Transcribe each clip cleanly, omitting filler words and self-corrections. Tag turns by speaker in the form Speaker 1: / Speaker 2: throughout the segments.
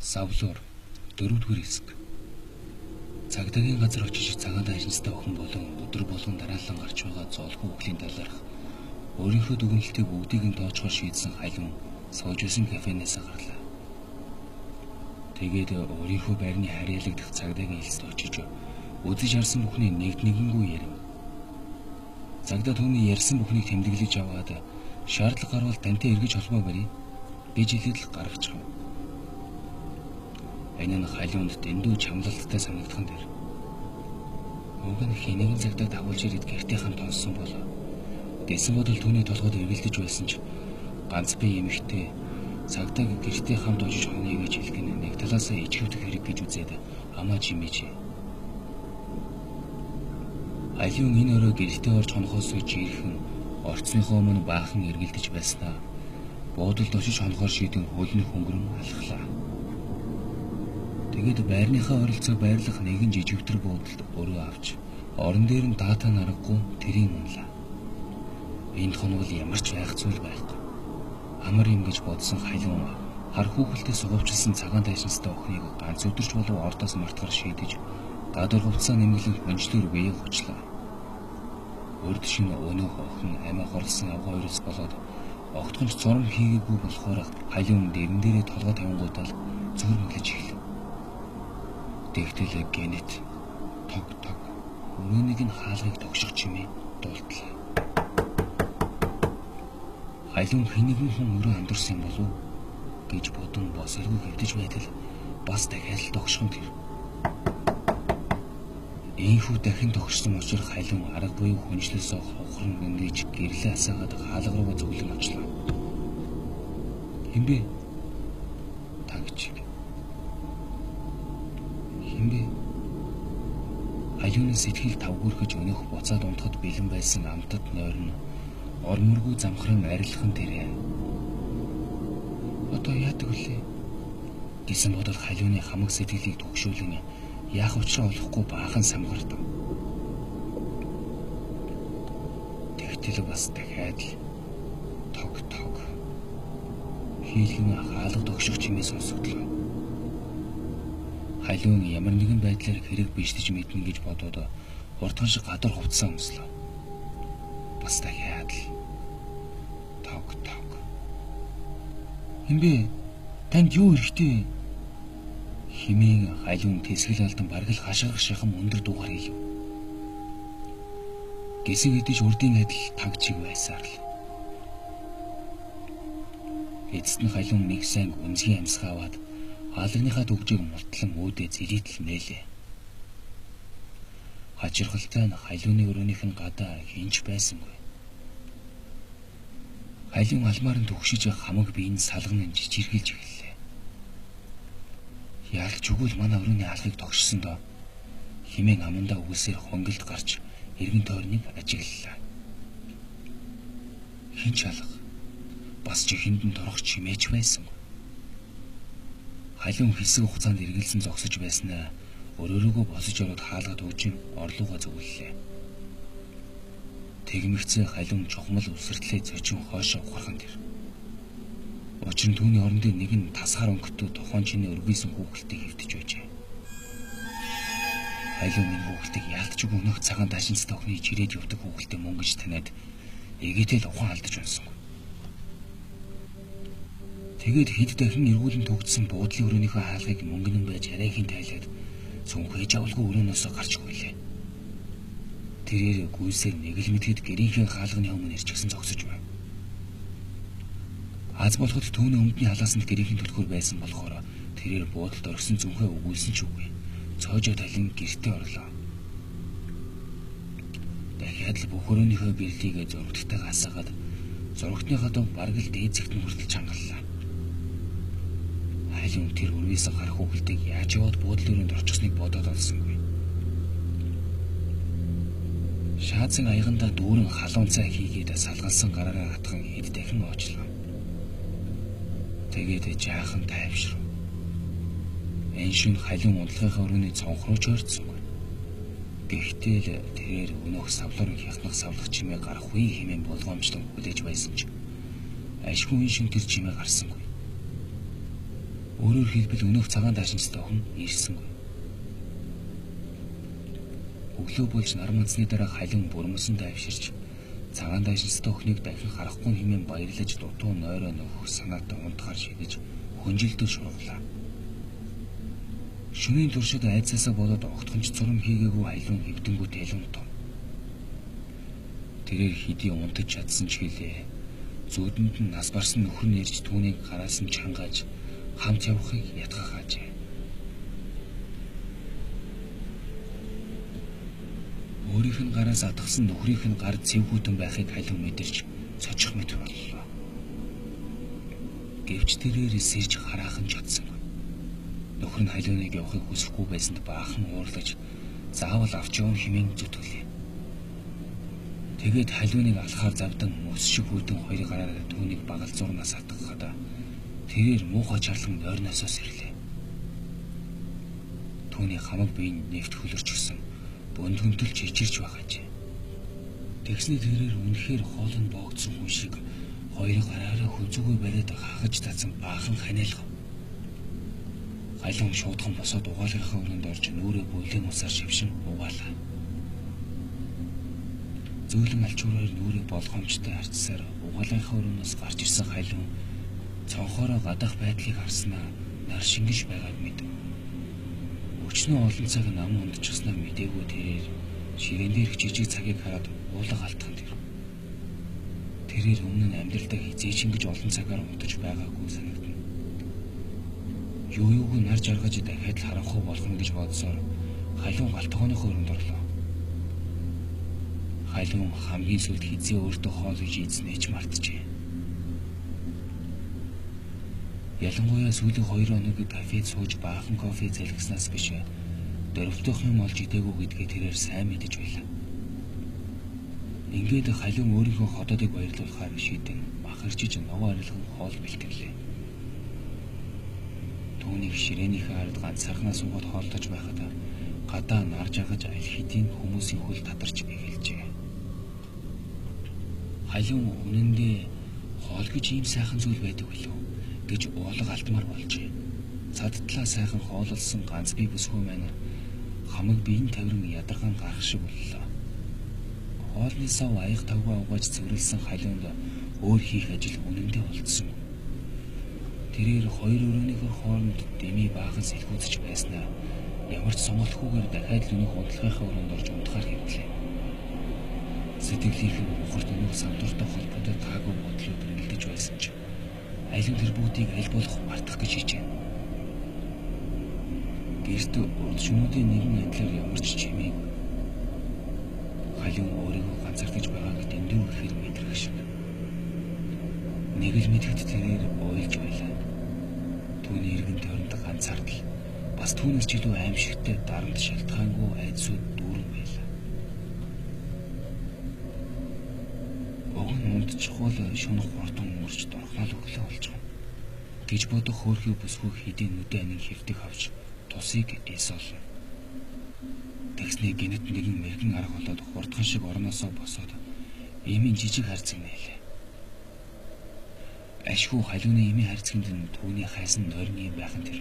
Speaker 1: Савлуур 4-р хэсэг. Цагдаагийн газар очиж цагаан дайсантай охин болон өдөр болгон дараалан гарч байгаа зоолгүй хөхлийн талаарх өөрийнхөө дүгнэлтийг бүгдийг нь тоочхоор шийдсэн Халиун сууж байсан кафенээс гарлаа. Тэгээд өөрийнхөө байрны харьяалагдах цагдаагийн хэлцэд очиж үзэж харсан бүхний нэгднэггүй ярив. Цагдаа түүний ярьсан бүхнийг тэмдэглэж аваад шаардлага гарвал тантай эргэж холбоо барья гэж хэлээд л гаргачихв. Энэ нь Халиунд дэндүү чамлалттай санагдсан дэр. Уг нь хинэгэн цагтаа дагуулж ирээд гэртээ хамт онсон болоо. Дэсэн бодол түүний толгойд эргэлдэж байсан ч ганц бие эмэгтэй цагдааг гэртээ хамт очиж хонё гэж хэлгэн нэг талаасаа ичгэвдэх хэрэг гэж үзээд амаа чимээч. Халиун энэ өрөө гэртээ орж хонохоос жирхэн орцсныхоо өмнө баахан эргэлдэж байснаа буудалд очиж хонохоор шийдэн хөлнөх хөнгөрөн алхлаа. Тэгээд байрныхаа оролцоо байрлах нэгэн жижигтэр буудалд өрөө авч орон дээр нь даатаа наргагүй тэрийн унлаа. Энд хонвол ямар ч байх зүйл байхгүй. Амар юм гэж бодсон Халиун хар хүүхэлтэй сугавчилсан цагаан дайсантай охиныг ганц өдөрч болов ордоос мартахаар шийдэж гадуур хувцас нэмгэлэн хүнчлэр бие хучлаа. Өрд шин өнөөх охин амиа хорлсон авгаа өрөөс болоод огтхонч зурм хийгээгүй болохоор Халиун дэрэн дээрээ толгой тавингуудаа зүр мэглэж эхлэв. Тэгтэл генет тог өрөөнийг нь хаалгыг тогших чимээ дуулдлаа. Халиун хинэгэн хүн өрөө амдурсан болов гэж бодон босэргүй хэвдэж байтал бас дахиад тогшхон тэр. Ийхүү дахин тогшсон учраас Халиун арга буюу хүнчлэлсөө хохрон гингэж гэрлээ асаагаад хаалга руугаа зөвлөн очлоо. Хэмбэ? Тагч. Хэмбэ? Халиуны сэтгэл тавгүрхэж өнөөх буцаад унтахад бэлэн байсан амтад нойрно ормөргүй замхран арилхан тэрэ. Одоо яадаг вүлээ? Гэсэн бодол Халиуны хамаг сэтгэлийг төгшүүлэн яах учраа олохгүй баахан самгардав. Тэгтэл бас дахиад тог хийлгэн хаалга тогших чимээ сонсогдлоо. Халиун ямар нэгэн байдлаар хэрэг биштэж мэднэ гэж бодоод хурдхан шиг гадар хувцсан өмслөө. Бас дахиад тог. Хэмбэ? Танд юу хэрэгтэй? Химийн Халиун тэсгэл алдан бараг л хашгирах шахам өндөр дуугаар хэлв. Гэсэг идэж урдын адил таг чиг байсаар л. Эцэст нь Халиун нэг сайн үнзгийн амьсгаа аваад хаалганыхаа төгжийг мултлан үүдээ зэлийтэл нээлээ. Хачирхалтай нь Халиуны өрөөнийх нь гадаа хинч байсангүй. Халиун алмаар нь төгшиж хамаг биеийн салган нь жижиргэлж эхэллээ. Яалч өгвөл манай өрөөний хаалгыг тогшсон доо. Химэн амандаа үгсээр хонголд гарч эргэн тойрныг ажиглалаа. Хинч алга. Бас ч хиндэн торох чимээч байсан. Халиун хэсэг хугацаанд эргэлзэн зогсож байснаа өрөөрөөгөө босож ороод хаалгаад өгжин орлууга зөвлөлээ. Тэгмэгцээ Халиун чухмал үсэртлээ зочин хоошоо ухархан тэр. Учир нь түүний орон дээр нэгэн тасгаар өнгөтэй тухайн чиний өргөйсөн хүүхэлтэй хэвтэж байжээ. Халиун энэ хүүхэлтийг яалтч өгнөх цагаан дашинцтай охины чирээд явдаг хүүхэлтэй мөн гэж таниад эгээтэл ухаан алдаж унсан. Тэгээд хэд дахин эргүүлэн төгссөн буудлын өрөөнийхөө хаалгыг мөнгөнөн байж арайхийн тайлаад сүнхэж авалгүй өрөөнөөсөө гарч хүлээ. Тэрээр гүйсээр нэг л мэдэд гэрийнхээ хаалганы өмнө ирчихсэн зогсож байв. Аз болоход түүний өмдний халаасанд гэрийнхэн төлхөр байсан болохоор тэрээр буудалд оргисон зүнхээ өгүүлсэн ч үгүй. Цоожоо талин гэртээ орлоо. Дахиад л бүх өрөөнийхөө бирлийг зургтайгаа асаагаад зургтныхаа дов бараг л дээд зэгт нь хүртэл чангаллаа. Халиун тэр өрөөс гарах хүүхэлтэйг яаж яваад буудлын өрөөнд орчихсныг бодоод олсонгүй. Шаазан аягандаа дүүрэн халуун цай хийгээд салгалсан гараараа хатхан хэд дахин оочлоо. Тэгээд жаахан тайвшрав. Энэ шин Халиун унтлагынхаа өрөөний цонх руу ч ойрцсонгүй. Гэхдээ л тэрээр өнөөх савлуурын хятнах савлах чимээ гарах үе хэмээн болгоомжлон хүлээж байсан ч ашгүй шин тэр чимээ гарсангүй. Өөрөөр хэлбэл өнөөх цагаан даашинчтай охин ирсэнгүй. Өглөө болж нар мандсны дараа халин бурмасан тайвширч цагаан даашинчтай охиныг дахин харахгүй хэмээн баярлаж дутуу нойроо нөхөх санаатай унтахаар шидэж хүнжилтөөр шурглаа. Шөнийн туршид айцаасаа болоод огтхонч цурам хийгээгүй халин хэвдэнгүү тэлэн том. Тэрээр хэдий унтаж чадсан ч гэлээ. Зүүдэнд нь нас барсан нөхөр нь ирж түүнийг гараас нь чангааж хамт явахыг ятгах хаажээ. Өөрийнх нь гараас атгсан нөхрийнх нь гар цэвгүүтэн байхыг халин мэдэрч цочих мэт боллоо. Гэвч тэрээр сэрж хараахан чадсан. Нөхөр нь халиуныг явахыг хүсэхгүй байсанд баахан уурлаж заавал авч явна хэмээн зүтгэлээ. Тэгээд халиуныг алхаар завдан мөс шиг хүйдэн хоёрын гараараа түүнийг багалзуурнаас атгахад тэрээр муухай чарлан нойрноосоо сэрлээ. Түүний хамаг биеийн нэвт хөлөрч гисэн бүнд хөнтөлж ичирч байгаажээ. Тэгснэ тэрээр үнэхээр хоолн боогдсон хүн шиг хоёрын гараараа хүзүүгээ бариад хагаж татсан баахан ханиалгав. Халиун шуудхан босоод угаалгынхаа өрөөнд орж нүрээ бүлийн усаар шившин угаалаа. Зөөлөн алчуураар нүрээ болгоомжтой харцсаар угаалгынхаа өрөөнөөс гарч ирсэн халиун цонхоороо гадах байдлыг харснаа нар шингэж байгааг мэдэв. Өчнөө олон цаг нам ундчихснаа мэдээгүй тэрээр ширээн дээрх жижиг цагийг хараад уулга алтхан тэр. Тэрээр өмнө нь амьдралдаа хизээч ингэж олон цагаар унтаж байгаагүй санагдана. Юу юуг нар жаргаж дахиад л харахгүй болно гэж бодсоор халиун галтгооныхоо өрөөнд орлоо. Халиун хамгийн сүүлд хизээ өөртөө хоол гэж ийдснээ ч мартжээ. Ялангуяа сүүлийн 2 хоног кафед сууж баахан кофе зэлгэснээс биш дөрөвдөх юм олж идээгүй гэдгээ тэрээр сайн мэдэж байлаа. Ингээд халиун өөрийнхөө ходоодыг баярлуулахаар шийдэн махарчиж ногоо арилган хоол бэлтгэлээ. Түүнийг ширээнийхээ ард ганцаархнаа суугаад хоолтож байхад гадаа нар жаргаж аль хэдийн хүмүүсийн хөл татарч эхэлжээ. Халиун үнэндээ хоол гэж ийм сайхан зүйл байдаг билүү гэж уулга алтмаар болжээ. Цадтлаа сайхан хооллсон ганц бие бүсгүй маань хамаг биеийн тавиран ядаргаан гарах шиг боллоо. Хоолны сав аяг тавгаа угааж цэвэрлсэн халиунд өөр хийх ажил үнэндээ болцсон. Тэрээр хоёр өрөөнийхөө хооронд дэмий баахан сэлгүүцэж байснаа ямар ч сонголтгүйгээр дахиад л өнөх унтлагынхаа өрөөнд орж унтахаар хэвлээ. Сэтгэлийнх нь ухарт өнөх самдууртай холбоотой таагүй бодлоо бэргэлдэж байсан ч аль нь тэр бүгдийг аль болох мартах гэж хичэв. Гэрт урд шөнүүдийн нэгэн адилаар ямар ч чимээгүй. Халиун өөрийгөө ганцаардаж байгааг дэндүү ихээр мэдрэх шиг. Нэг л мэдхэд тэрээр уйлж байлаа. Түүний эргэн тойронд ганцаардал бас түүнээс ч илүү аимшигтай дарамт шалтгаангүй айдсууд дүүрэн байлаа. Уг нь унтчихвол шунах хурдан мөрч дорхнол өглөө болж байгаа гэж бодох хөөрхий бүсгүй хэдийн нүдэ анин хэвдэх авч тусыг эсолно. Тэгснээ гинэт нэгэн мэрэгэн арга болоод хурдхан шиг орноосоо босоод эмийн жижиг харцаг нээлээ. Ашгүй халиуны эмийн харцагт нь түүний хайсан нойрны юм байх нь тэр.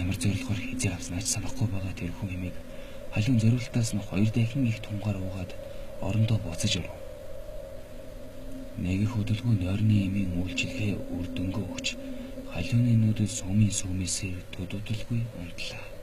Speaker 1: Ямар зорилгоор хизээ авснаач санахгүй байгаа тэр хүн эмийг халиун зориултаас нь 2 дахин их тунгаар уугаад орондоо буцаж оров. Нэг их хөдөлгөөн нойрны эмийн үйлчилгээ үр дүнгээ өгч халиуны нүдэд сумын сүмээсээр төдөлгүй унтлаа.